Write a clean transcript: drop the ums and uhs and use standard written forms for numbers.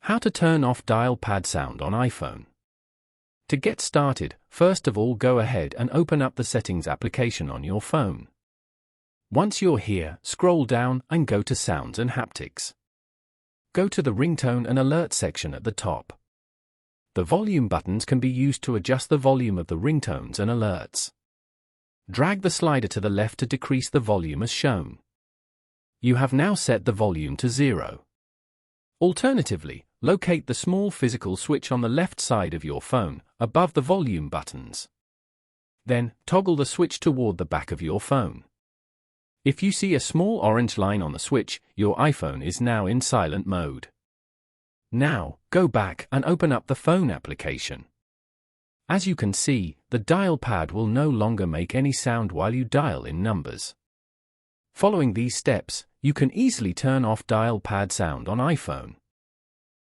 How to turn off dial pad sound on iPhone. To get started, first of all go ahead and open up the Settings application on your phone. Once you're here, scroll down and go to Sounds and Haptics. Go to the ringtone and alert section at the top. The volume buttons can be used to adjust the volume of the ringtones and alerts. Drag the slider to the left to decrease the volume as shown. You have now set the volume to 0. Alternatively, locate the small physical switch on the left side of your phone, above the volume buttons. Then, toggle the switch toward the back of your phone. If you see a small orange line on the switch, your iPhone is now in silent mode. Now, go back and open up the phone application. As you can see, the dial pad will no longer make any sound while you dial in numbers. Following these steps, you can easily turn off dial pad sound on iPhone.